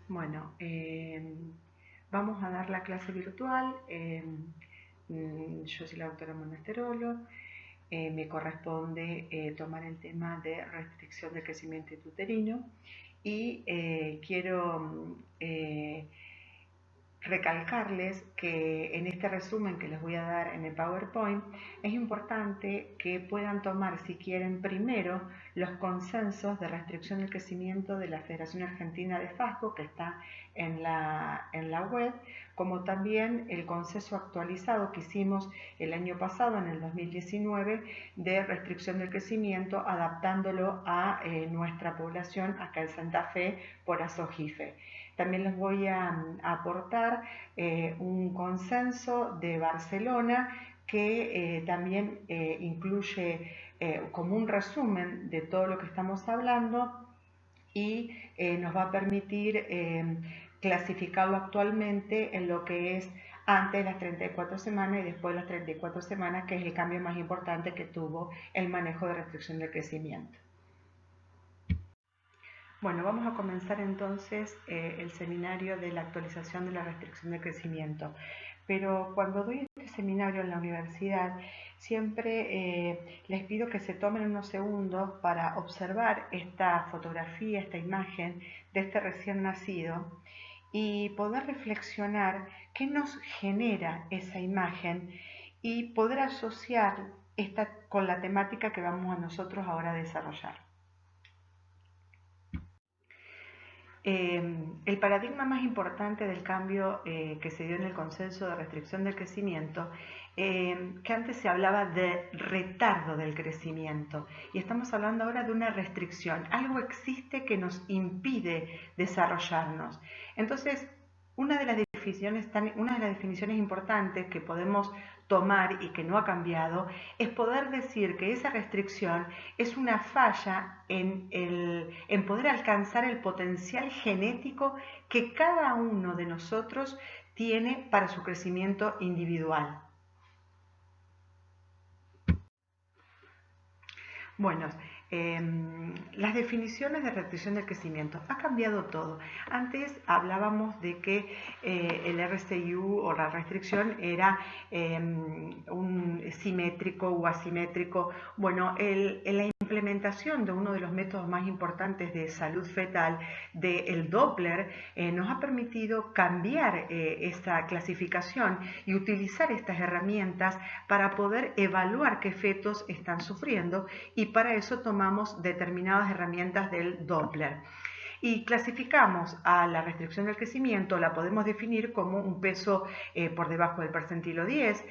Bueno, vamos a dar la clase virtual. Yo soy la doctora Monasterolo. Me corresponde tomar el tema de restricción del crecimiento intrauterino y quiero recalcarles que en este resumen que les voy a dar en el PowerPoint es importante que puedan tomar, si quieren, primero los consensos de restricción del crecimiento de la Federación Argentina de FASCO, que está en la web, como también el consenso actualizado que hicimos el año pasado, en el 2019, de restricción del crecimiento, adaptándolo a nuestra población acá en Santa Fe por ASOGIFE. También les voy a aportar un consenso de Barcelona que también incluye como un resumen de todo lo que estamos hablando y nos va a permitir clasificarlo actualmente en lo que es antes de las 34 semanas y después de las 34 semanas, que es el cambio más importante que tuvo el manejo de restricción del crecimiento. Bueno, vamos a comenzar entonces el seminario de la actualización de la restricción de crecimiento. Pero cuando doy este seminario en la universidad, siempre les pido que se tomen unos segundos para observar esta fotografía, esta imagen de este recién nacido y poder reflexionar qué nos genera esa imagen y poder asociar esta con la temática que vamos a nosotros ahora a desarrollar. El paradigma más importante del cambio que se dio en el consenso de restricción del crecimiento, que antes se hablaba de retardo del crecimiento, y estamos hablando ahora de una restricción. Algo existe que nos impide desarrollarnos. Entonces, una de las definiciones importantes que podemos tomar y que no ha cambiado es poder decir que esa restricción es una falla en poder alcanzar el potencial genético que cada uno de nosotros tiene para su crecimiento individual. Bueno, las definiciones de restricción del crecimiento. Ha cambiado todo. Antes hablábamos de que el RCIU o la restricción era un simétrico o asimétrico. Bueno, la implementación de uno de los métodos más importantes de salud fetal, del Doppler, nos ha permitido cambiar esta clasificación y utilizar estas herramientas para poder evaluar qué fetos están sufriendo, y para eso tomamos determinadas herramientas del Doppler. Y clasificamos a la restricción del crecimiento, la podemos definir como un peso por debajo del percentilo 10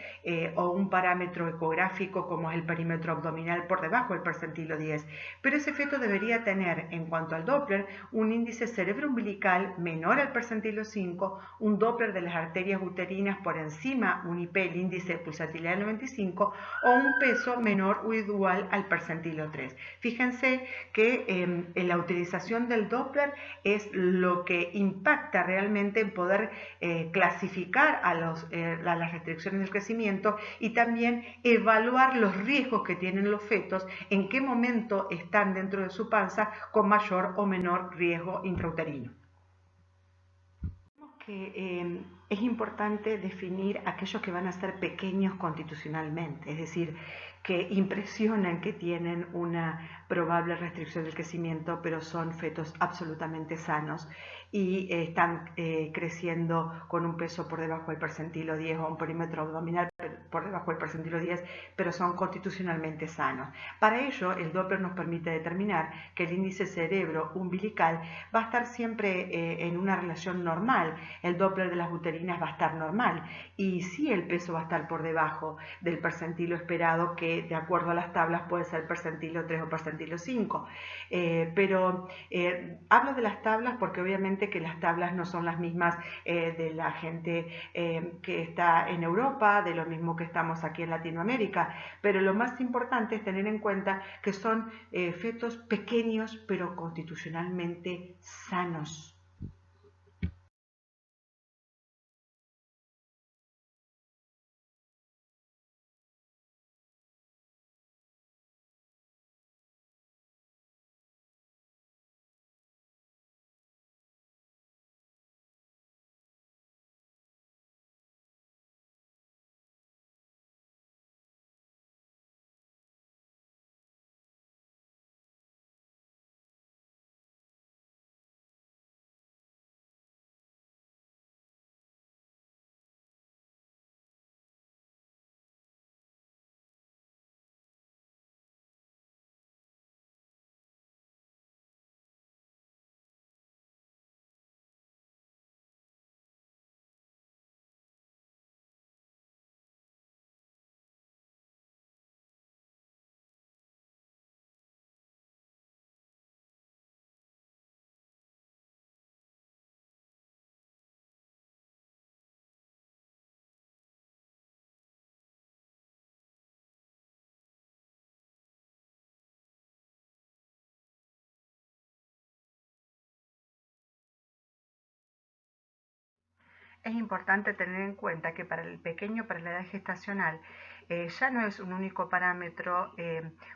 o un parámetro ecográfico como es el perímetro abdominal por debajo del percentilo 10. Pero ese feto debería tener, en cuanto al Doppler, un índice cerebroumbilical menor al percentilo 5, un Doppler de las arterias uterinas por encima, un IP, el índice de pulsatilidad 95, o un peso menor o igual al percentilo 3. Fíjense que en la utilización del Doppler es lo que impacta realmente en poder clasificar a las restricciones del crecimiento y también evaluar los riesgos que tienen los fetos, en qué momento están dentro de su panza con mayor o menor riesgo intrauterino. Que es importante definir aquellos que van a ser pequeños constitucionalmente, es decir, que impresionan que tienen una probable restricción del crecimiento, pero son fetos absolutamente sanos y están creciendo con un peso por debajo del percentilo 10 o un perímetro abdominal por debajo del percentilo 10, pero son constitucionalmente sanos. Para ello, el Doppler nos permite determinar que el índice cerebro-umbilical va a estar siempre en una relación normal. El Doppler de las uterinas va a estar normal y sí, el peso va a estar por debajo del percentilo esperado, que de acuerdo a las tablas puede ser percentilo 3 o percentilo 5. Pero hablo de las tablas porque obviamente que las tablas no son las mismas de la gente que está en Europa, de lo mismo que estamos aquí en Latinoamérica, pero lo más importante es tener en cuenta que son fetos pequeños pero constitucionalmente sanos. es importante tener en cuenta que para el pequeño, para la edad gestacional, ya no es un único parámetro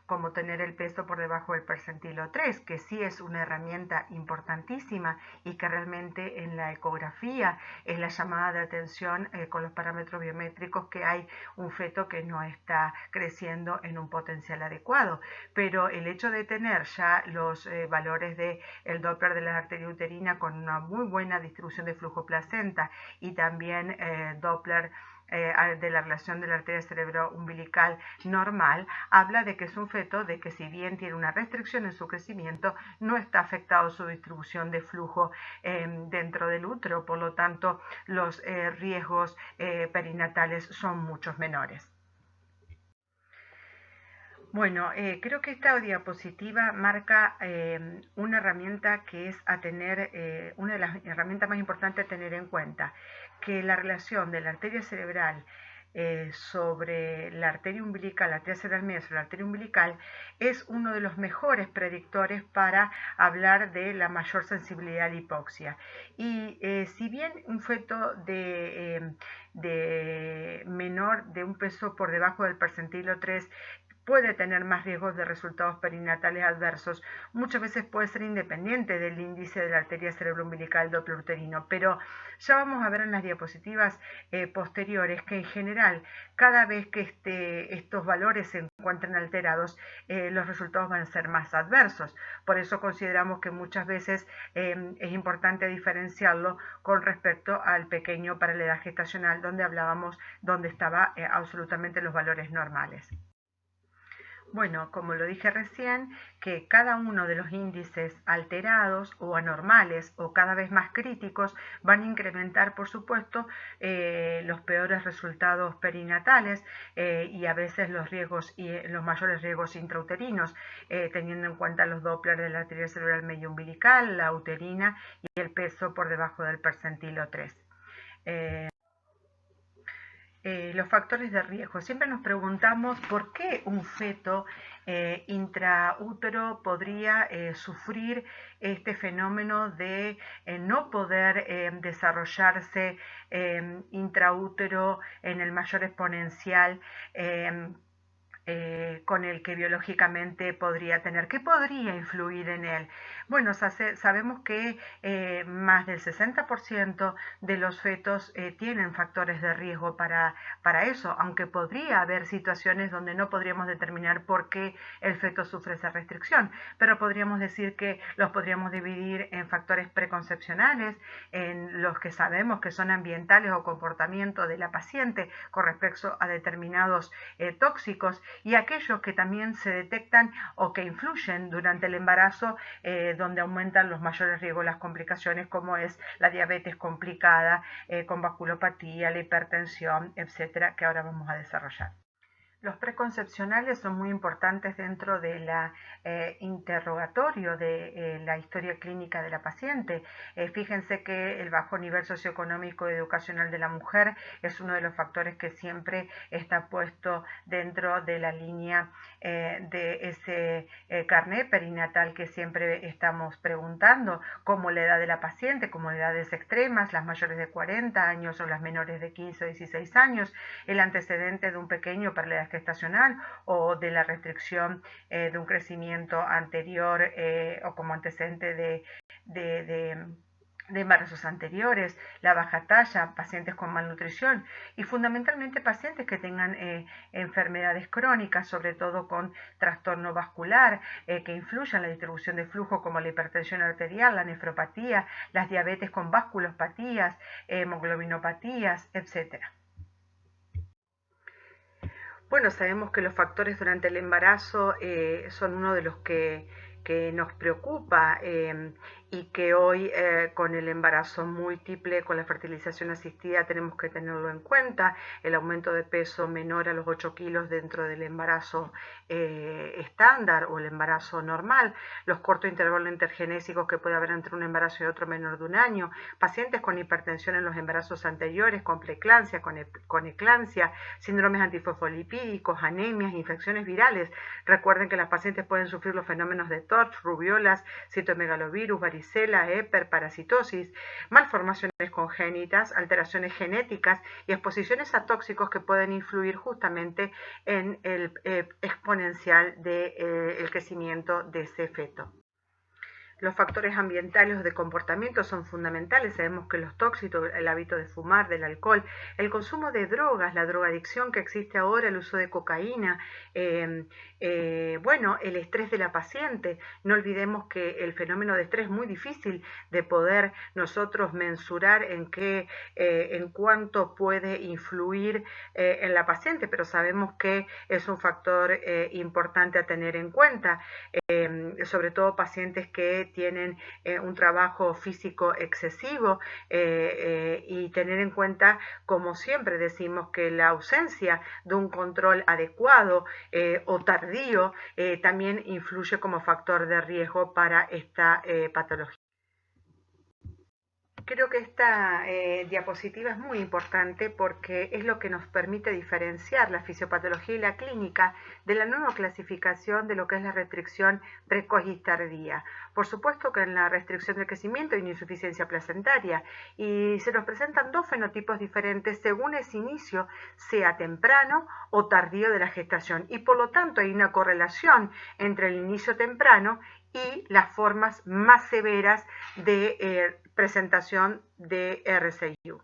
como tener el peso por debajo del percentilo 3, que sí es una herramienta importantísima y que realmente en la ecografía es la llamada de atención con los parámetros biométricos que hay un feto que no está creciendo en un potencial adecuado. Pero el hecho de tener ya los valores del Doppler de la arteria uterina con una muy buena distribución de flujo placenta y también Doppler de la relación de la arteria cerebro-umbilical normal, habla de que es un feto de que si bien tiene una restricción en su crecimiento, no está afectado su distribución de flujo dentro del útero, por lo tanto los riesgos perinatales son muchos menores. Bueno, creo que esta diapositiva marca una herramienta que es a tener, una de las herramientas más importantes a tener en cuenta, que la relación de la arteria cerebral sobre la arteria umbilical, la arteria cerebral media sobre la arteria umbilical, es uno de los mejores predictores para hablar de la mayor sensibilidad a la hipoxia. Y si bien un feto de menor de un peso por debajo del percentilo 3 puede tener más riesgos de resultados perinatales adversos, muchas veces puede ser independiente del índice de la arteria cerebroumbilical doppler uterino, pero ya vamos a ver en las diapositivas posteriores que en general cada vez que estos valores se encuentren alterados, los resultados van a ser más adversos. Por eso consideramos que muchas veces es importante diferenciarlo con respecto al pequeño para la edad gestacional, donde hablábamos, donde estaba absolutamente los valores normales. Bueno, como lo dije recién, que cada uno de los índices alterados o anormales o cada vez más críticos van a incrementar, por supuesto, los peores resultados perinatales y a veces los riesgos y los mayores riesgos intrauterinos, teniendo en cuenta los Doppler de la arteria cerebral medio umbilical, la uterina y el peso por debajo del percentilo 3. Los factores de riesgo. Siempre nos preguntamos por qué un feto intraútero podría sufrir este fenómeno de no poder desarrollarse intraútero en el mayor exponencial con el que biológicamente podría tener. ¿Qué podría influir en él? Bueno, sabemos que más del 60% de los fetos tienen factores de riesgo para eso, aunque podría haber situaciones donde no podríamos determinar por qué el feto sufre esa restricción, pero podríamos decir que los podríamos dividir en factores preconcepcionales, en los que sabemos que son ambientales o comportamiento de la paciente con respecto a determinados tóxicos, y aquellos que también se detectan o que influyen durante el embarazo, donde aumentan los mayores riesgos, las complicaciones, como es la diabetes complicada, con vasculopatía, la hipertensión, etcétera, que ahora vamos a desarrollar. Los preconcepcionales son muy importantes dentro del interrogatorio de la historia clínica de la paciente. Fíjense que el bajo nivel socioeconómico y educacional de la mujer es uno de los factores que siempre está puesto dentro de la línea de ese carnet perinatal que siempre estamos preguntando, como la edad de la paciente, como edades extremas, las mayores de 40 años o las menores de 15 o 16 años, el antecedente de un pequeño para la edad gestacional o de la restricción de un crecimiento anterior o como antecedente de embarazos anteriores, la baja talla, pacientes con malnutrición y fundamentalmente pacientes que tengan enfermedades crónicas, sobre todo con trastorno vascular, que influyan en la distribución de flujo, como la hipertensión arterial, la nefropatía, las diabetes con vasculopatías, hemoglobinopatías, etcétera. Bueno, sabemos que los factores durante el embarazo son uno de los que nos preocupa y que hoy con el embarazo múltiple, con la fertilización asistida, tenemos que tenerlo en cuenta. El aumento de peso menor a los 8 kilos dentro del embarazo estándar o el embarazo normal, los cortos intervalos intergenésicos que puede haber entre un embarazo y otro menor de un año, pacientes con hipertensión en los embarazos anteriores, con preeclampsia, con eclampsia, síndromes antifosfolipídicos, anemias, infecciones virales. Recuerden que las pacientes pueden sufrir los fenómenos de TORCH, rubiolas, citomegalovirus, varicela, hiperparasitosis, malformaciones congénitas, alteraciones genéticas y exposiciones a tóxicos que pueden influir justamente en el exponencial del crecimiento de ese feto. Los factores ambientales o de comportamiento son fundamentales. Sabemos que los tóxicos, el hábito de fumar, del alcohol, el consumo de drogas, la drogadicción que existe ahora, el uso de cocaína, el estrés de la paciente. No olvidemos que el fenómeno de estrés es muy difícil de poder nosotros mensurar en cuánto puede influir en la paciente, pero sabemos que es un factor importante a tener en cuenta, sobre todo pacientes que tienen un trabajo físico excesivo, y tener en cuenta, como siempre decimos, que la ausencia de un control adecuado o tardío también influye como factor de riesgo para esta patología. Creo que esta diapositiva es muy importante porque es lo que nos permite diferenciar la fisiopatología y la clínica de la nueva clasificación de lo que es la restricción precoz y tardía. Por supuesto que en la restricción del crecimiento hay una insuficiencia placentaria y se nos presentan dos fenotipos diferentes según ese inicio, sea temprano o tardío de la gestación, y por lo tanto hay una correlación entre el inicio temprano y las formas más severas de presentación de RCU.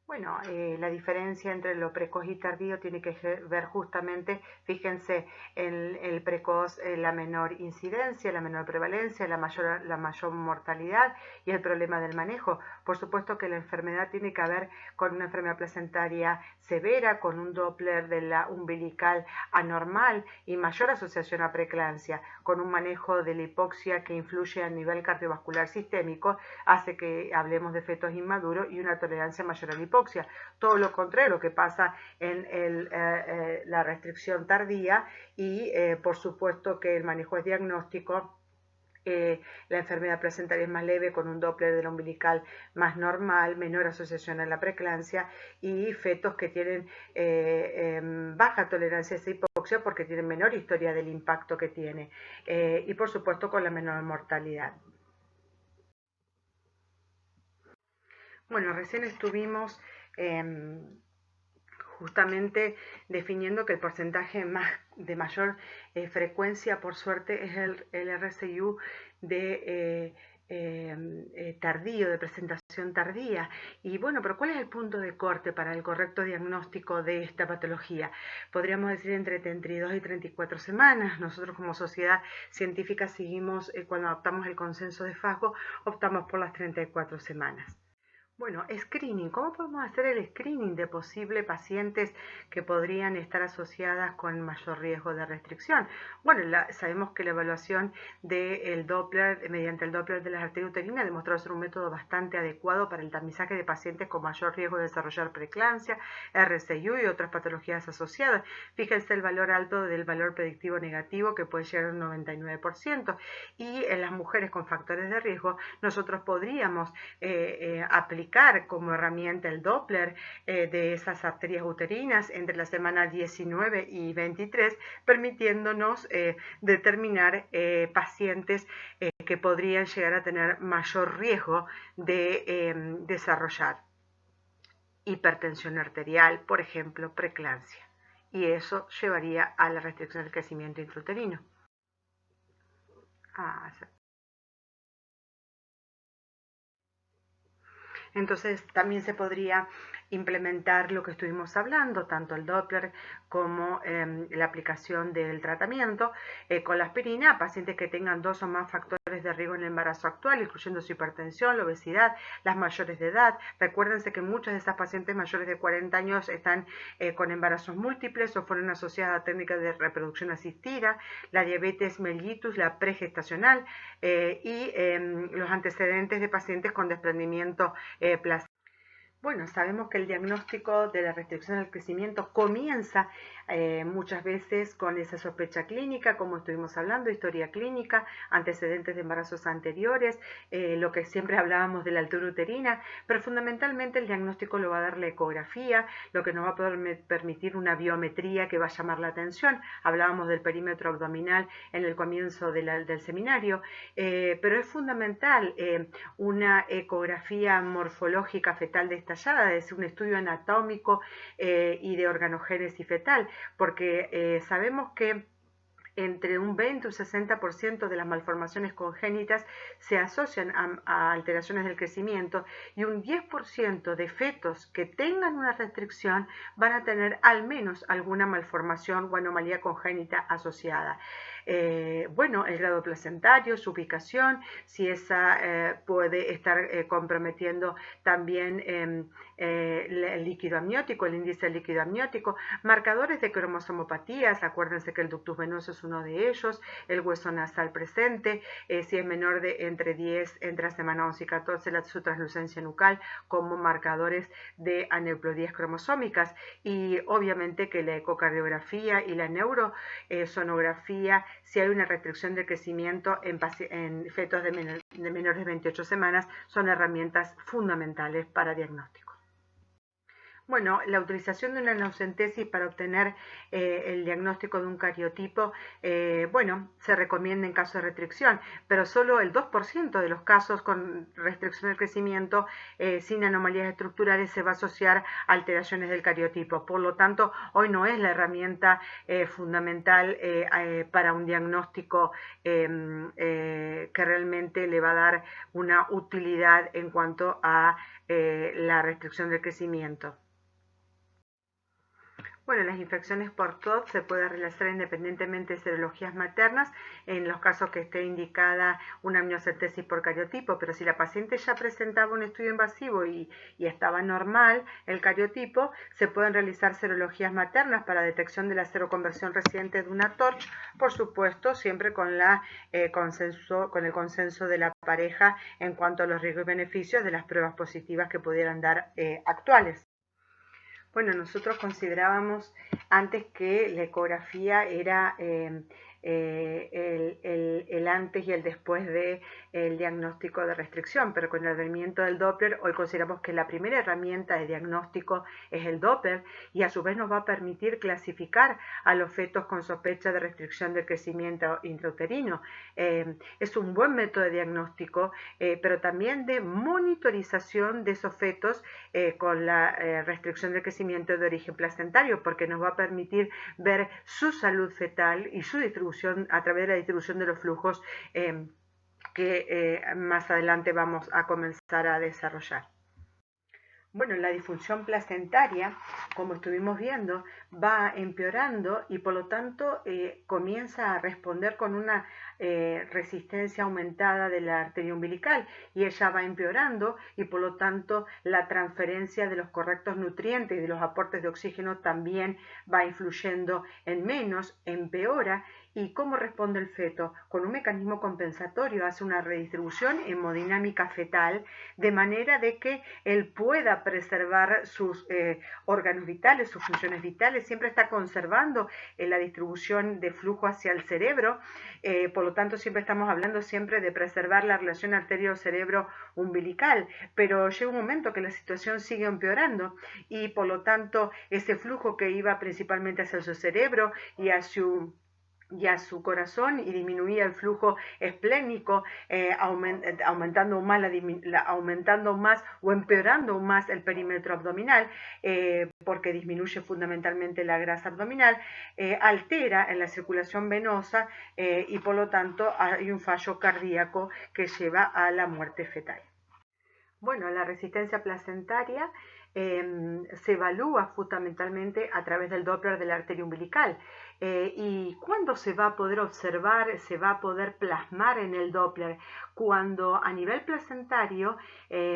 Bueno, la diferencia entre lo precoz y tardío tiene que ver justamente, fíjense, el precoz, la menor incidencia, la menor prevalencia, la mayor mortalidad y el problema del manejo. Por supuesto que la enfermedad tiene que ver con una enfermedad placentaria severa, con un Doppler de la umbilical anormal y mayor asociación a preeclampsia, con un manejo de la hipoxia que influye a nivel cardiovascular sistémico, hace que hablemos de fetos inmaduros y una tolerancia mayor a la hipoxia. Todo lo contrario, lo que pasa en la restricción tardía y por supuesto que el manejo es diagnóstico. La enfermedad placentaria es más leve con un Doppler de la umbilical más normal, menor asociación a la preeclampsia y fetos que tienen baja tolerancia a esa hipoxia porque tienen menor historia del impacto que tiene y por supuesto con la menor mortalidad. Bueno, recién estuvimos justamente definiendo que el porcentaje de mayor frecuencia, por suerte, es el RCU de tardío, de presentación tardía. Y bueno, pero ¿cuál es el punto de corte para el correcto diagnóstico de esta patología? Podríamos decir entre 32 y 34 semanas. Nosotros como sociedad científica seguimos, cuando adoptamos el consenso de Fasgo, optamos por las 34 semanas. Bueno, screening. ¿Cómo podemos hacer el screening de posibles pacientes que podrían estar asociadas con mayor riesgo de restricción? Bueno, sabemos que la evaluación del Doppler, mediante el Doppler de las arterias uterinas, demostró ser un método bastante adecuado para el tamizaje de pacientes con mayor riesgo de desarrollar preeclampsia, RCU y otras patologías asociadas. Fíjense el valor alto del valor predictivo negativo que puede llegar a un 99%. Y en las mujeres con factores de riesgo, nosotros podríamos aplicar como herramienta el Doppler de esas arterias uterinas entre la semana 19 y 23, permitiéndonos determinar pacientes que podrían llegar a tener mayor riesgo de desarrollar hipertensión arterial, por ejemplo, preeclampsia. Y eso llevaría a la restricción del crecimiento intrauterino. Entonces también se podría implementar lo que estuvimos hablando, tanto el Doppler como la aplicación del tratamiento con la aspirina a pacientes que tengan 2 o más factores de riesgo en el embarazo actual, incluyendo su hipertensión, la obesidad, las mayores de edad. Recuérdense que muchas de esas pacientes mayores de 40 años están con embarazos múltiples o fueron asociadas a técnicas de reproducción asistida, la diabetes mellitus, la pregestacional y los antecedentes de pacientes con desprendimiento placentario. Bueno, sabemos que el diagnóstico de la restricción del crecimiento comienza muchas veces con esa sospecha clínica, como estuvimos hablando, historia clínica, antecedentes de embarazos anteriores, lo que siempre hablábamos de la altura uterina, pero fundamentalmente el diagnóstico lo va a dar la ecografía, lo que nos va a poder permitir una biometría que va a llamar la atención. Hablábamos del perímetro abdominal en el comienzo del seminario, pero es fundamental una ecografía morfológica fetal detallada, es un estudio anatómico y de organogénesis fetal, porque sabemos que entre un 20 y un 60% de las malformaciones congénitas se asocian a alteraciones del crecimiento y un 10% de fetos que tengan una restricción van a tener al menos alguna malformación o anomalía congénita asociada. Bueno, el grado placentario, su ubicación, si esa puede estar comprometiendo también el líquido amniótico, el índice de líquido amniótico, marcadores de cromosomopatías, acuérdense que el ductus venoso es uno de ellos, el hueso nasal presente, si es menor de entre 10, entre la semana 11 y 14, su translucencia nucal, como marcadores de aneuploidías cromosómicas, y obviamente que la ecocardiografía y la neurosonografía, si hay una restricción de crecimiento en fetos de menores de 28 semanas, son herramientas fundamentales para diagnóstico. Bueno, la utilización de una naucentesis para obtener el diagnóstico de un cariotipo, bueno, se recomienda en caso de restricción, pero solo el 2% de los casos con restricción del crecimiento sin anomalías estructurales se va a asociar a alteraciones del cariotipo. Por lo tanto, hoy no es la herramienta fundamental para un diagnóstico que realmente le va a dar una utilidad en cuanto a la restricción del crecimiento. Bueno, las infecciones por TOD se pueden realizar independientemente de serologías maternas en los casos que esté indicada una amniocentesis por cariotipo, pero si la paciente ya presentaba un estudio invasivo y estaba normal el cariotipo, se pueden realizar serologías maternas para detección de la seroconversión reciente de una TORCH, por supuesto, siempre con el consenso de la pareja en cuanto a los riesgos y beneficios de las pruebas positivas que pudieran dar actuales. Bueno, nosotros considerábamos antes que la ecografía era el antes y el después del diagnóstico de restricción, pero con el advenimiento del Doppler hoy consideramos que la primera herramienta de diagnóstico es el Doppler y a su vez nos va a permitir clasificar a los fetos con sospecha de restricción del crecimiento intrauterino. Es un buen método de diagnóstico, pero también de monitorización de esos fetos con la restricción del crecimiento de origen placentario, porque nos va a permitir ver su salud fetal y su distribución a través de la distribución de los flujos que más adelante vamos a comenzar a desarrollar. Bueno, la disfunción placentaria, como estuvimos viendo, va empeorando y por lo tanto comienza a responder con una resistencia aumentada de la arteria umbilical y ella va empeorando y por lo tanto la transferencia de los correctos nutrientes y de los aportes de oxígeno también va influyendo en menos, empeora. ¿Y cómo responde el feto? Con un mecanismo compensatorio hace una redistribución hemodinámica fetal de manera de que él pueda preservar sus órganos vitales, sus funciones vitales, siempre está conservando la distribución de flujo hacia el cerebro, por lo tanto siempre estamos hablando siempre de preservar la relación arterio-cerebro umbilical, pero llega un momento que la situación sigue empeorando y por lo tanto ese flujo que iba principalmente hacia su cerebro y a su corazón y disminuía el flujo esplénico, aumentando más o empeorando aún más el perímetro abdominal, porque disminuye fundamentalmente la grasa abdominal, altera en la circulación venosa y por lo tanto hay un fallo cardíaco que lleva a la muerte fetal. Bueno, la resistencia placentaria se evalúa fundamentalmente a través del Doppler de la arteria umbilical. ¿Y cuándo se va a poder observar, se va a poder plasmar en el Doppler? Cuando a nivel placentario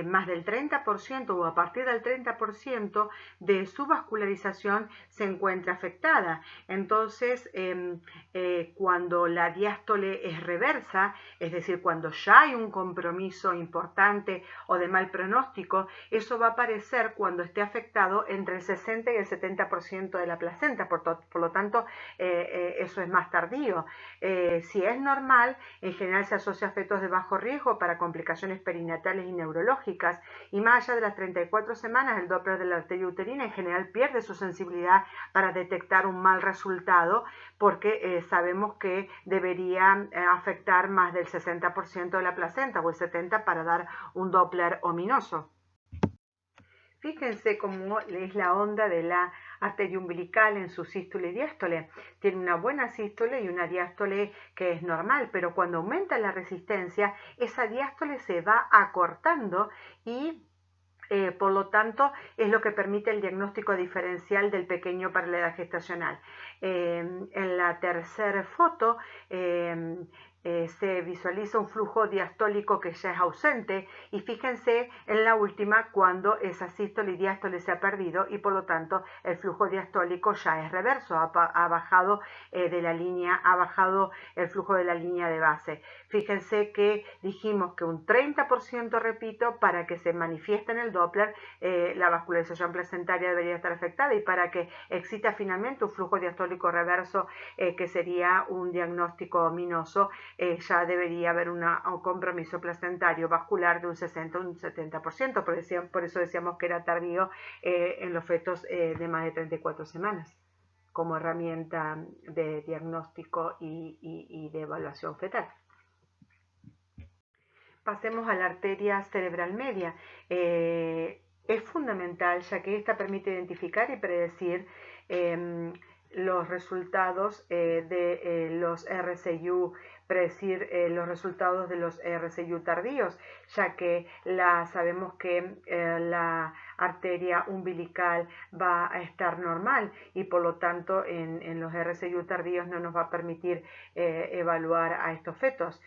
más del 30% o a partir del 30% de su vascularización se encuentra afectada. Entonces, cuando la diástole es reversa, es decir, cuando ya hay un compromiso importante o de mal pronóstico, eso va a aparecer cuando cuando esté afectado entre el 60 y el 70% de la placenta, por lo tanto eso es más tardío. Si es normal, en general se asocia a fetos de bajo riesgo para complicaciones perinatales y neurológicas, y más allá de las 34 semanas el Doppler de la arteria uterina en general pierde su sensibilidad para detectar un mal resultado, porque sabemos que debería afectar más del 60% de la placenta o el 70% para dar un Doppler ominoso. Fíjense cómo es la onda de la arteria umbilical en su sístole y diástole. Tiene una buena sístole y una diástole que es normal, pero cuando aumenta la resistencia, esa diástole se va acortando y por lo tanto, es lo que permite el diagnóstico diferencial del pequeño para la edad gestacional. En la tercera foto se visualiza un flujo diastólico que ya es ausente, y fíjense en la última cuando esa sístole y diástole se ha perdido y por lo tanto el flujo diastólico ya es reverso, ha bajado de la línea, ha bajado el flujo de la línea de base. Fíjense que dijimos que un 30%, repito, para que se manifieste en el Doppler la vascularización placentaria debería estar afectada, y para que exista finalmente un flujo diastólico reverso que sería un diagnóstico ominoso, ya debería haber un compromiso placentario vascular de un 60 o un 70%, por eso decíamos que era tardío en los fetos de más de 34 semanas, como herramienta de diagnóstico y de evaluación fetal. Pasemos a la arteria cerebral media. Es fundamental, ya que esta permite identificar y predecir los resultados de los RCIU, predecir los resultados de los RCIU tardíos, ya que sabemos que la arteria umbilical va a estar normal y por lo tanto en los RCIU tardíos no nos va a permitir evaluar a estos fetos.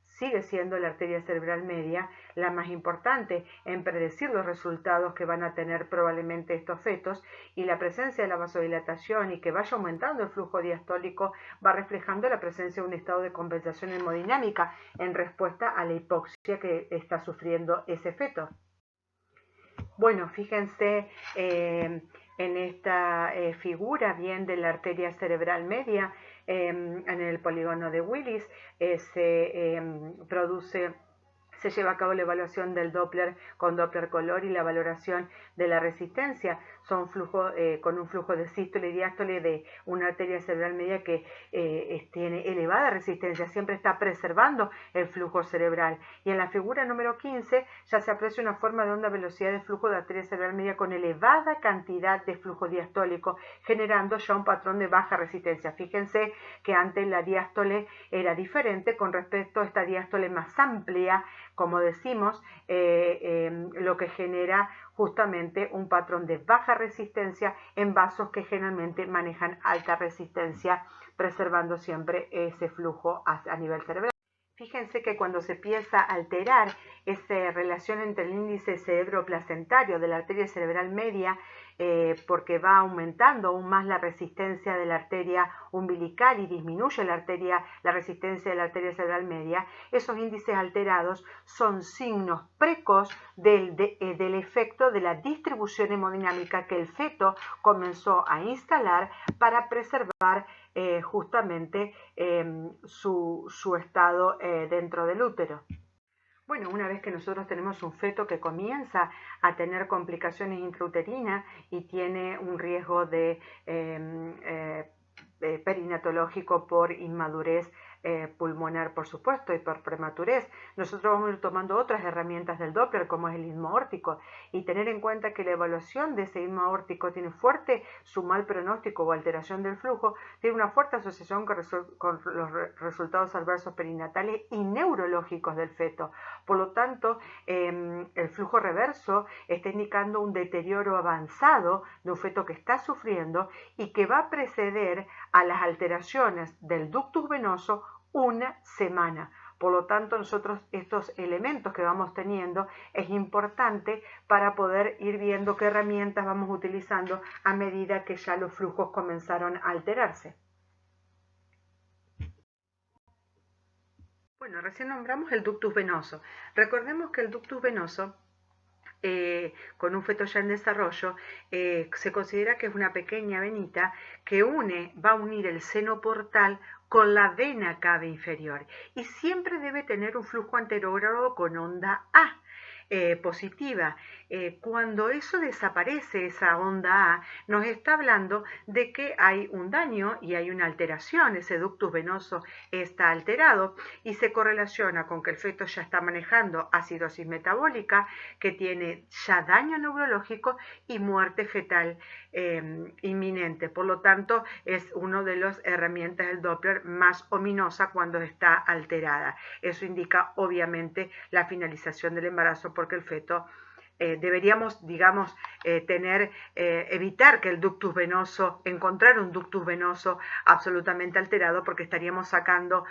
Sigue siendo la arteria cerebral media la más importante en predecir los resultados que van a tener probablemente estos fetos, y la presencia de la vasodilatación y que vaya aumentando el flujo diastólico va reflejando la presencia de un estado de compensación hemodinámica en respuesta a la hipoxia que está sufriendo ese feto. Bueno, fíjense en esta figura bien de la arteria cerebral media. En el polígono de Willis se lleva a cabo la evaluación del Doppler con Doppler color y la valoración de la resistencia. Son con un flujo de sístole y diástole de una arteria cerebral media que tiene elevada resistencia, siempre está preservando el flujo cerebral. Y en la figura número 15 ya se aprecia una forma de onda velocidad de flujo de arteria cerebral media con elevada cantidad de flujo diastólico, generando ya un patrón de baja resistencia. Fíjense que antes la diástole era diferente con respecto a esta diástole más amplia, como decimos, lo que genera justamente un patrón de baja resistencia en vasos que generalmente manejan alta resistencia, preservando siempre ese flujo a nivel cerebral. Fíjense que cuando se empieza a alterar esa relación entre el índice cerebroplacentario de la arteria cerebral media, porque va aumentando aún más la resistencia de la arteria umbilical y disminuye la resistencia de la arteria cerebral media, esos índices alterados son signos precoz del efecto de la distribución hemodinámica que el feto comenzó a instalar para preservar justamente su estado dentro del útero. Bueno, una vez que nosotros tenemos un feto que comienza a tener complicaciones intrauterinas y tiene un riesgo de perinatológico por inmadurez pulmonar, por supuesto, y por prematurez, nosotros vamos a ir tomando otras herramientas del Doppler, como es el istmo aórtico, y tener en cuenta que la evaluación de ese istmo aórtico tiene fuerte, su mal pronóstico o alteración del flujo, tiene una fuerte asociación con los resultados adversos perinatales y neurológicos del feto. Por lo tanto, el flujo reverso está indicando un deterioro avanzado de un feto que está sufriendo y que va a preceder a las alteraciones del ductus venoso una semana. Por lo tanto, nosotros estos elementos que vamos teniendo es importante para poder ir viendo qué herramientas vamos utilizando a medida que ya los flujos comenzaron a alterarse. Bueno, recién nombramos el ductus venoso. Recordemos que el ductus venoso con un feto ya en desarrollo, se considera que es una pequeña venita que va a unir el seno portal con la vena cava inferior y siempre debe tener un flujo anterógrado con onda A. Positiva. Cuando eso desaparece, esa onda A, nos está hablando de que hay un daño y hay una alteración, ese ductus venoso está alterado y se correlaciona con que el feto ya está manejando acidosis metabólica, que tiene ya daño neurológico y muerte fetal inminente. Por lo tanto, es una de las herramientas del Doppler más ominosa cuando está alterada. Eso indica obviamente la finalización del embarazo porque el feto deberíamos, digamos, evitar que el ductus venoso, encontrar un ductus venoso absolutamente alterado, porque estaríamos sacando,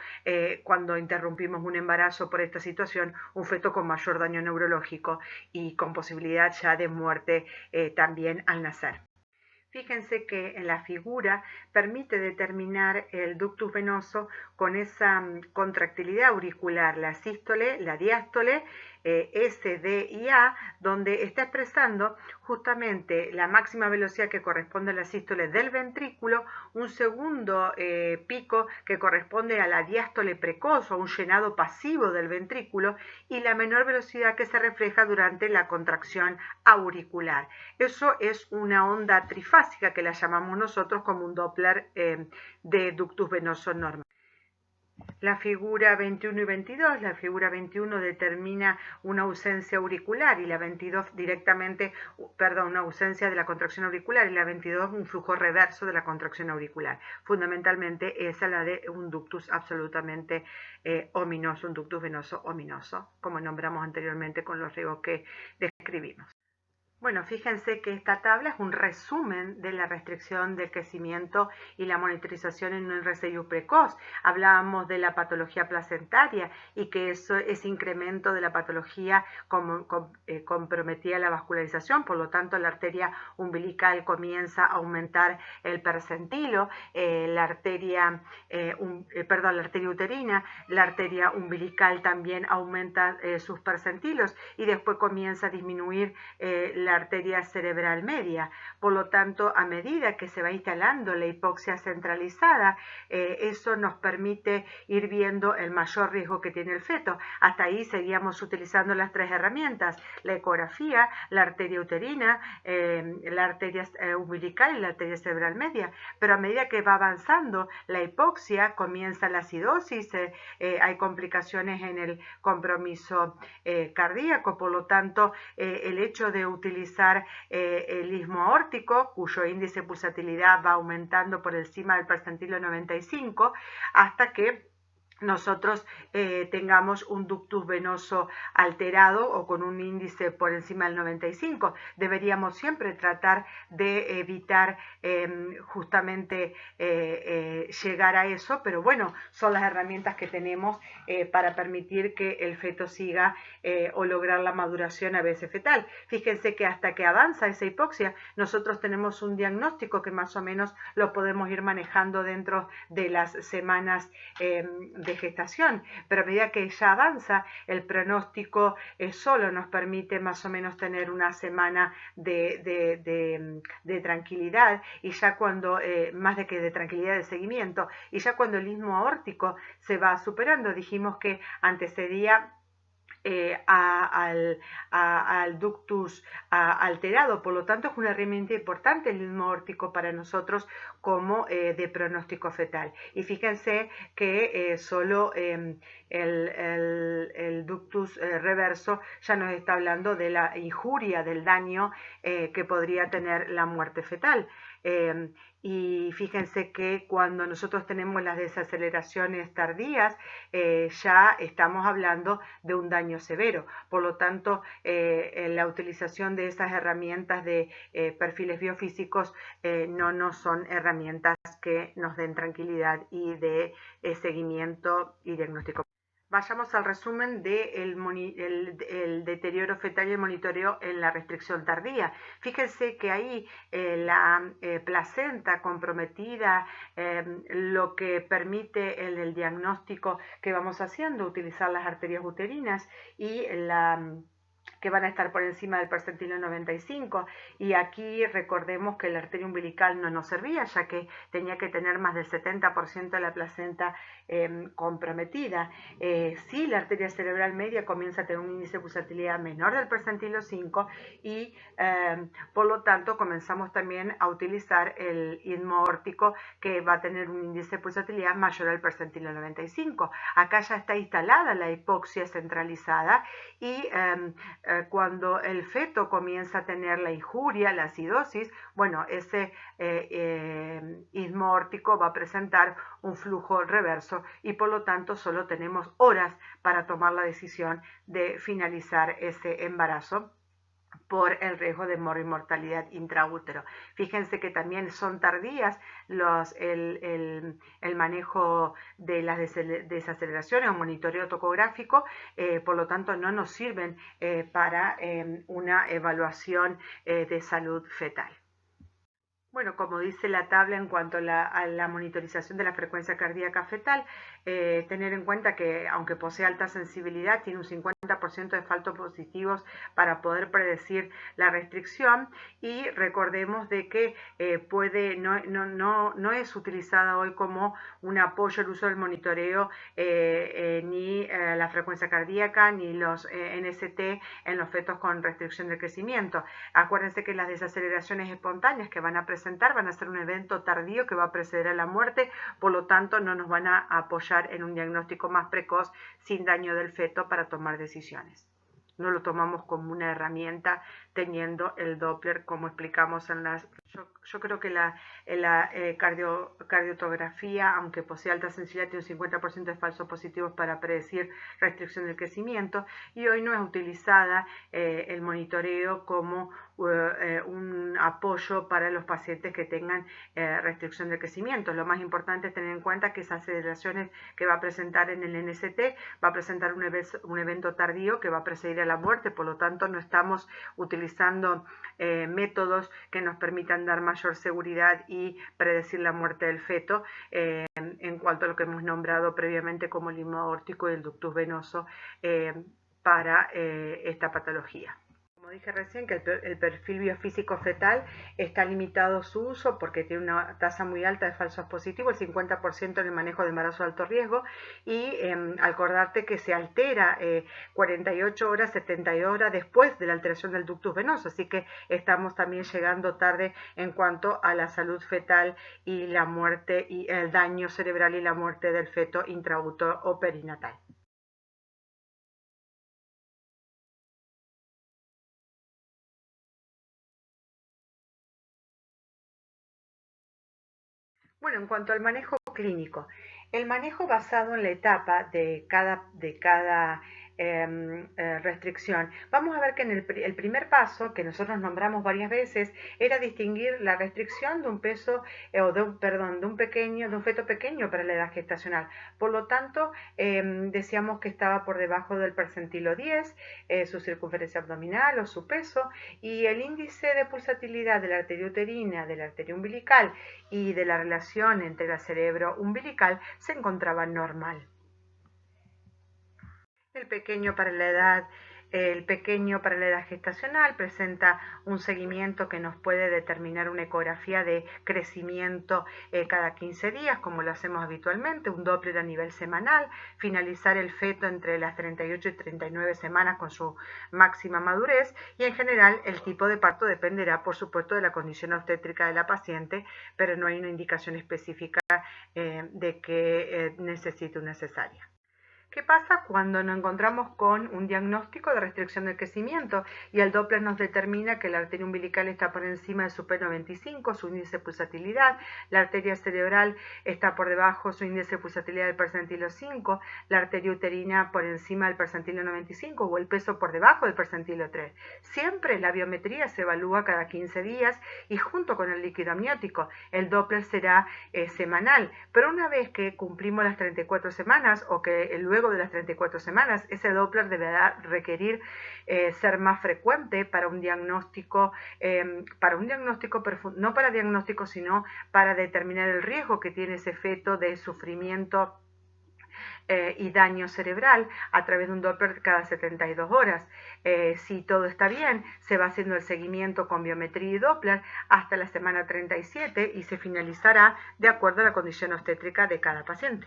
cuando interrumpimos un embarazo por esta situación, un feto con mayor daño neurológico y con posibilidad ya de muerte también al nacer. Fíjense que en la figura permite determinar el ductus venoso con esa contractilidad auricular, la sístole, la diástole, S, D y A, donde está expresando justamente la máxima velocidad que corresponde a la sístole del ventrículo, un segundo pico que corresponde a la diástole precoz o un llenado pasivo del ventrículo y la menor velocidad que se refleja durante la contracción auricular. Eso es una onda trifásica que la llamamos nosotros como un Doppler de ductus venoso normal. La figura 21 y 22, la figura 21 determina una ausencia auricular y la 22 directamente, una ausencia de la contracción auricular y la 22 un flujo reverso de la contracción auricular. Fundamentalmente esa es la de un ductus absolutamente ominoso, un ductus venoso ominoso, como nombramos anteriormente con los riesgos que describimos. Bueno, fíjense que esta tabla es un resumen de la restricción del crecimiento y la monitorización en un RCIU precoz. Hablábamos de la patología placentaria y que ese incremento de la patología comprometía la vascularización, por lo tanto la arteria umbilical comienza a aumentar el percentilo, la arteria uterina, la arteria umbilical también aumenta sus percentilos y después comienza a disminuir la arteria cerebral media. Por lo tanto, a medida que se va instalando la hipoxia centralizada, eso nos permite ir viendo el mayor riesgo que tiene el feto. Hasta ahí seguíamos utilizando las tres herramientas, la ecografía, la arteria uterina, la arteria umbilical y la arteria cerebral media. Pero a medida que va avanzando la hipoxia, comienza la acidosis, hay complicaciones en el compromiso cardíaco. Por lo tanto, el hecho de utilizar el istmo aórtico, cuyo índice de pulsatilidad va aumentando por encima del percentilo 95, hasta que nosotros tengamos un ductus venoso alterado o con un índice por encima del 95. Deberíamos siempre tratar de evitar justamente llegar a eso, pero bueno, son las herramientas que tenemos para permitir que el feto siga o lograr la maduración a veces fetal. Fíjense que hasta que avanza esa hipoxia, nosotros tenemos un diagnóstico que más o menos lo podemos ir manejando dentro de las semanas de gestación, pero a medida que ya avanza el pronóstico solo nos permite más o menos tener una semana de tranquilidad y ya cuando, más de que de tranquilidad de seguimiento, y ya cuando el istmo aórtico se va superando, dijimos que antecedía al ductus alterado, por lo tanto es una herramienta importante el istmo aórtico para nosotros como de pronóstico fetal. Y fíjense que solo el ductus reverso ya nos está hablando de la injuria, del daño que podría tener la muerte fetal. Y fíjense que cuando nosotros tenemos las desaceleraciones tardías, ya estamos hablando de un daño severo. Por lo tanto, la utilización de esas herramientas de perfiles biofísicos no son herramientas que nos den tranquilidad y de seguimiento y diagnóstico. Vayamos al resumen del deterioro fetal y el monitoreo en la restricción tardía. Fíjense que ahí la placenta comprometida, lo que permite el diagnóstico que vamos haciendo, utilizar las arterias uterinas y que van a estar por encima del percentilo 95, y aquí recordemos que la arteria umbilical no nos servía, ya que tenía que tener más del 70% de la placenta comprometida. Si la arteria cerebral media comienza a tener un índice de pulsatilidad menor del percentilo 5 y por lo tanto comenzamos también a utilizar el istmo aórtico, que va a tener un índice de pulsatilidad mayor al percentilo 95. Acá ya está instalada la hipoxia centralizada y cuando el feto comienza a tener la injuria, la acidosis, bueno, ese istmo aórtico va a presentar un flujo reverso y por lo tanto solo tenemos horas para tomar la decisión de finalizar ese embarazo por el riesgo de mortalidad intraútero. Fíjense que también son tardías el manejo de las desaceleraciones o monitoreo tocográfico, por lo tanto no nos sirven para una evaluación de salud fetal. Bueno, como dice la tabla en cuanto a la monitorización de la frecuencia cardíaca fetal, tener en cuenta que aunque posee alta sensibilidad, tiene un 50% de falsos positivos para poder predecir la restricción, y recordemos de que no es utilizada hoy como un apoyo el uso del monitoreo ni la frecuencia cardíaca ni los NST en los fetos con restricción de crecimiento. Acuérdense que las desaceleraciones espontáneas que van a presentar van a ser un evento tardío que va a preceder a la muerte, por lo tanto no nos van a apoyar en un diagnóstico más precoz sin daño del feto para tomar decisiones. No lo tomamos como una herramienta teniendo el Doppler, como explicamos en las... Yo creo que la cardiotografía, aunque posee alta sensibilidad, tiene un 50% de falsos positivos para predecir restricción del crecimiento, y hoy no es utilizada el monitoreo como un apoyo para los pacientes que tengan restricción del crecimiento. Lo más importante es tener en cuenta que esas aceleraciones que va a presentar en el NST va a presentar un evento tardío que va a precedir a la muerte, por lo tanto no estamos utilizando métodos que nos permitan dar mayor seguridad y predecir la muerte del feto en cuanto a lo que hemos nombrado previamente como el istmo aórtico y el ductus venoso para esta patología. Como dije recién, que el perfil biofísico fetal está limitado su uso porque tiene una tasa muy alta de falsos positivos, el 50% en el manejo de embarazo de alto riesgo, y acordarte que se altera 48 horas, 72 horas después de la alteración del ductus venoso, así que estamos también llegando tarde en cuanto a la salud fetal y la muerte y el daño cerebral y la muerte del feto intraútero o perinatal. Bueno, en cuanto al manejo clínico, el manejo basado en la etapa de cada restricción. Vamos a ver que en el primer paso, que nosotros nombramos varias veces, era distinguir la restricción de un peso, de un feto pequeño para la edad gestacional. Por lo tanto, decíamos que estaba por debajo del percentilo 10, su circunferencia abdominal o su peso, y el índice de pulsatilidad de la arteria uterina, de la arteria umbilical y de la relación entre el cerebro umbilical se encontraba normal. El pequeño para la edad gestacional presenta un seguimiento que nos puede determinar una ecografía de crecimiento cada 15 días, como lo hacemos habitualmente, un Doppler a nivel semanal, finalizar el feto entre las 38 y 39 semanas con su máxima madurez, y en general el tipo de parto dependerá, por supuesto, de la condición obstétrica de la paciente, pero no hay una indicación específica de que necesite una cesárea. ¿Qué pasa cuando nos encontramos con un diagnóstico de restricción del crecimiento y el Doppler nos determina que la arteria umbilical está por encima de su P95, su índice de pulsatilidad, la arteria cerebral está por debajo, su índice de pulsatilidad del percentilo 5, la arteria uterina por encima del percentilo 95 o el peso por debajo del percentilo 3? Siempre la biometría se evalúa cada 15 días y junto con el líquido amniótico. El Doppler será semanal, pero una vez que cumplimos las 34 semanas o que luego de las 34 semanas, ese Doppler deberá requerir ser más frecuente para un diagnóstico, no para diagnóstico, sino para determinar el riesgo que tiene ese feto de sufrimiento y daño cerebral a través de un Doppler cada 72 horas. Si todo está bien, se va haciendo el seguimiento con biometría y Doppler hasta la semana 37 y se finalizará de acuerdo a la condición obstétrica de cada paciente.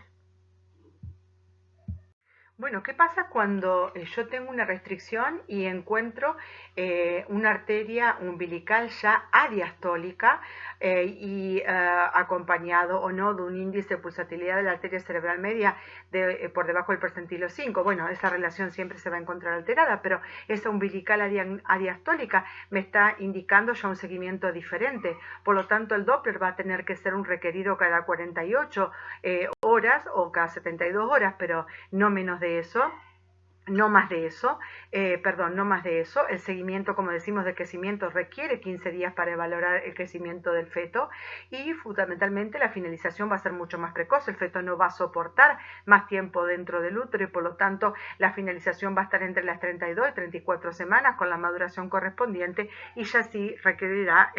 Bueno, ¿qué pasa cuando yo tengo una restricción y encuentro una arteria umbilical ya adiastólica y acompañado o no de un índice de pulsatilidad de la arteria cerebral media por debajo del percentilo 5? Bueno, esa relación siempre se va a encontrar alterada, pero esa umbilical adiastólica me está indicando ya un seguimiento diferente. Por lo tanto, el Doppler va a tener que ser un requerido cada 48 horas o cada 72 horas, pero no menos de eso. No más de eso. El seguimiento, como decimos, de crecimiento requiere 15 días para evaluar el crecimiento del feto y fundamentalmente la finalización va a ser mucho más precoz. El feto no va a soportar más tiempo dentro del útero y por lo tanto la finalización va a estar entre las 32 y 34 semanas con la maduración correspondiente y ya sí requerirá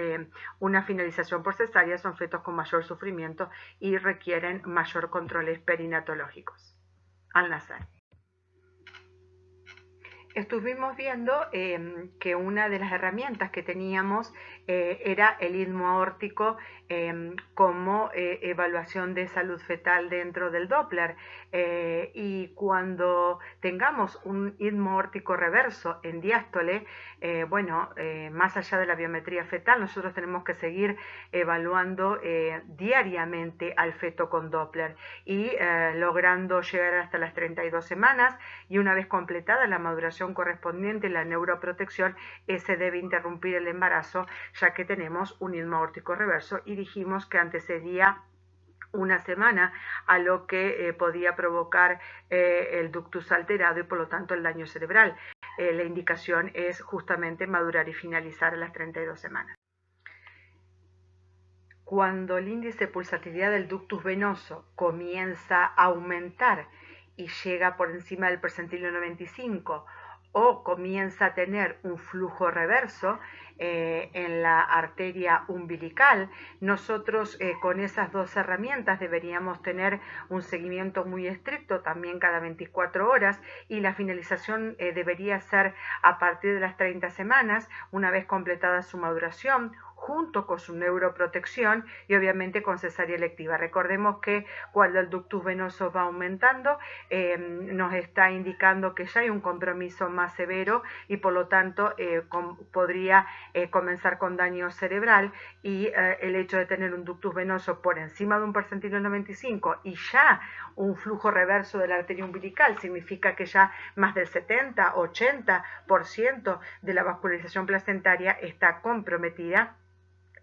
una finalización por cesárea. Son fetos con mayor sufrimiento y requieren mayor controles perinatológicos al nacer. Estuvimos viendo que una de las herramientas que teníamos era el istmo aórtico como evaluación de salud fetal dentro del Doppler. Y cuando tengamos un istmo aórtico reverso en diástole, más allá de la biometría fetal, nosotros tenemos que seguir evaluando diariamente al feto con Doppler y logrando llegar hasta las 32 semanas y una vez completada la maduración correspondiente, la neuroprotección, se debe interrumpir el embarazo ya que tenemos un istmo aórtico reverso y dijimos que antecedía una semana a lo que podía provocar el ductus alterado y por lo tanto el daño cerebral. La indicación es justamente madurar y finalizar a las 32 semanas. Cuando el índice de pulsatilidad del ductus venoso comienza a aumentar y llega por encima del percentilo 95 o comienza a tener un flujo reverso en la arteria umbilical, nosotros con esas dos herramientas deberíamos tener un seguimiento muy estricto también cada 24 horas y la finalización debería ser a partir de las 30 semanas, una vez completada su maduración, junto con su neuroprotección y obviamente con cesárea electiva. Recordemos que cuando el ductus venoso va aumentando, nos está indicando que ya hay un compromiso más severo y por lo tanto podría comenzar con daño cerebral y el hecho de tener un ductus venoso por encima de un percentilo 95 y ya un flujo reverso de la arteria umbilical significa que ya más del 70-80% de la vascularización placentaria está comprometida.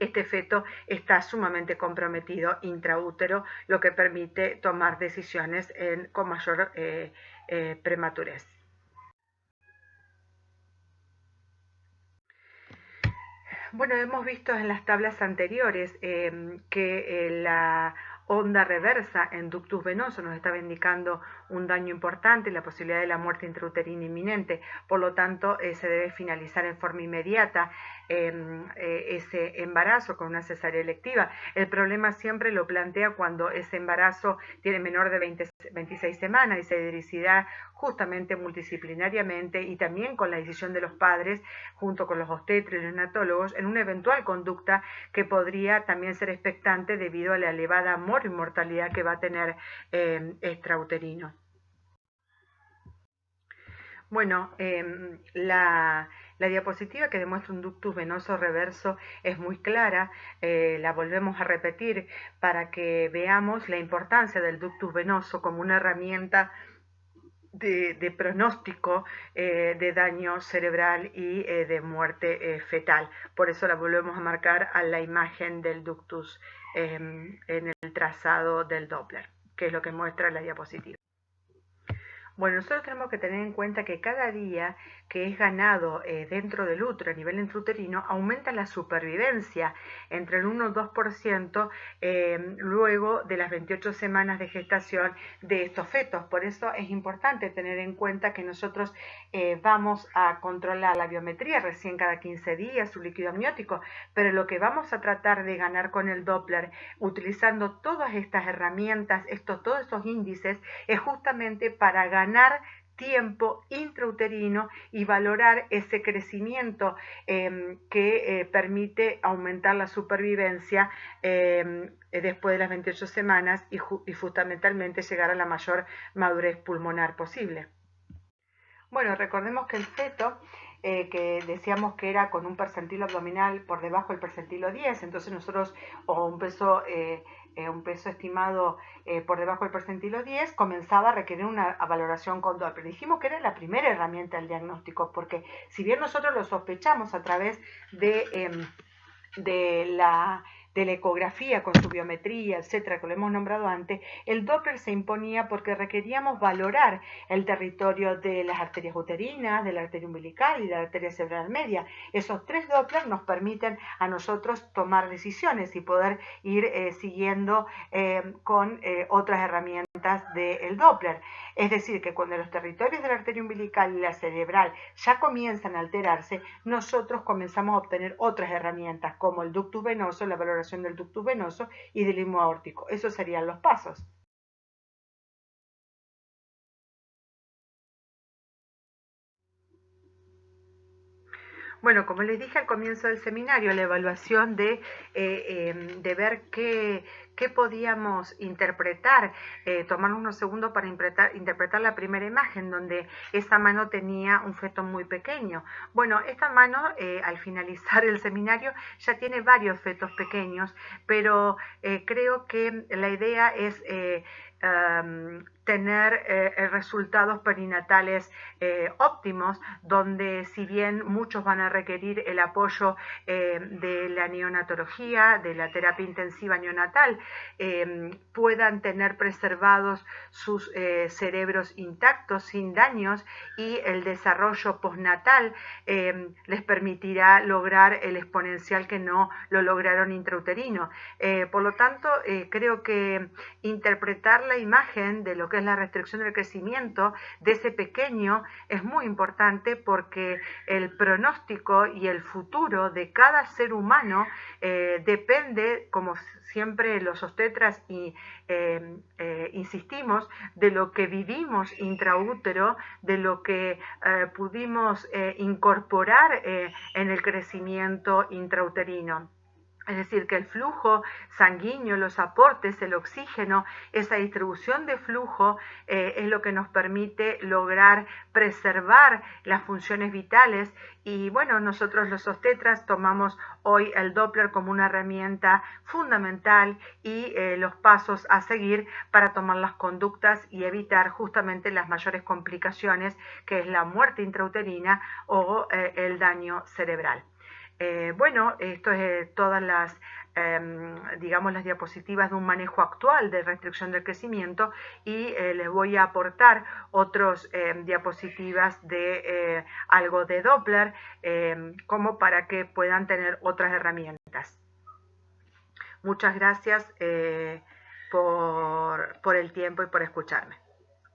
Este feto está sumamente comprometido intraútero, lo que permite tomar decisiones con mayor prematurez. Bueno, hemos visto en las tablas anteriores que la onda reversa en ductus venoso nos estaba indicando un daño importante y la posibilidad de la muerte intrauterina inminente. Por lo tanto, se debe finalizar en forma inmediata ese embarazo con una cesárea electiva. El problema siempre lo plantea cuando ese embarazo tiene menor de 26 semanas y se decidirá justamente multidisciplinariamente y también con la decisión de los padres junto con los obstetras y los neonatólogos en una eventual conducta que podría también ser expectante debido a la elevada mortalidad que va a tener extrauterino. Bueno, la diapositiva que demuestra un ductus venoso reverso es muy clara, la volvemos a repetir para que veamos la importancia del ductus venoso como una herramienta de pronóstico de daño cerebral y de muerte fetal. Por eso la volvemos a marcar a la imagen del ductus en el trazado del Doppler, que es lo que muestra la diapositiva. Bueno, nosotros tenemos que tener en cuenta que cada día que es ganado dentro del útero, a nivel intrauterino, aumenta la supervivencia entre el 1 y 2% luego de las 28 semanas de gestación de estos fetos. Por eso es importante tener en cuenta que nosotros vamos a controlar la biometría recién cada 15 días, su líquido amniótico, pero lo que vamos a tratar de ganar con el Doppler, utilizando todas estas herramientas, todos estos índices, es justamente para ganar tiempo intrauterino y valorar ese crecimiento que permite aumentar la supervivencia después de las 28 semanas y fundamentalmente llegar a la mayor madurez pulmonar posible. Bueno, recordemos que el feto, que decíamos que era con un percentilo abdominal por debajo del percentilo 10, entonces nosotros, o un peso estimado por debajo del percentilo 10, comenzaba a requerir una valoración con Doppler. Dijimos que era la primera herramienta del diagnóstico, porque si bien nosotros lo sospechamos a través de la ecografía con su biometría, etcétera, que lo hemos nombrado antes, el Doppler se imponía porque requeríamos valorar el territorio de las arterias uterinas, de la arteria umbilical y de la arteria cerebral media. Esos 3 Doppler nos permiten a nosotros tomar decisiones y poder ir siguiendo con otras herramientas del Doppler. Es decir, que cuando los territorios de la arteria umbilical y la cerebral ya comienzan a alterarse, nosotros comenzamos a obtener otras herramientas como el ductus venoso, la valoración del ductus venoso y del istmo aórtico. Esos serían los pasos. Bueno, como les dije al comienzo del seminario, la evaluación de ver qué podíamos interpretar, tomarnos unos segundos para interpretar la primera imagen, donde esa mano tenía un feto muy pequeño. Bueno, esta mano, al finalizar el seminario, ya tiene varios fetos pequeños, pero creo que la idea es tener resultados perinatales óptimos, donde si bien muchos van a requerir el apoyo de la neonatología, de la terapia intensiva neonatal, puedan tener preservados sus cerebros intactos, sin daños, y el desarrollo postnatal les permitirá lograr el exponencial que no lo lograron intrauterino. Por lo tanto, creo que interpretar la imagen de lo que es la restricción del crecimiento de ese pequeño es muy importante, porque el pronóstico y el futuro de cada ser humano depende, como siempre los obstetras insistimos, de lo que vivimos intraútero, de lo que pudimos incorporar en el crecimiento intrauterino. Es decir, que el flujo sanguíneo, los aportes, el oxígeno, esa distribución de flujo es lo que nos permite lograr preservar las funciones vitales. Y bueno, nosotros los obstetras tomamos hoy el Doppler como una herramienta fundamental y los pasos a seguir para tomar las conductas y evitar justamente las mayores complicaciones, que es la muerte intrauterina o el daño cerebral. Bueno, esto es todas las, digamos, las diapositivas de un manejo actual de restricción del crecimiento, y les voy a aportar otras diapositivas de algo de Doppler, como para que puedan tener otras herramientas. Muchas gracias por el tiempo y por escucharme.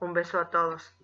Un beso a todos.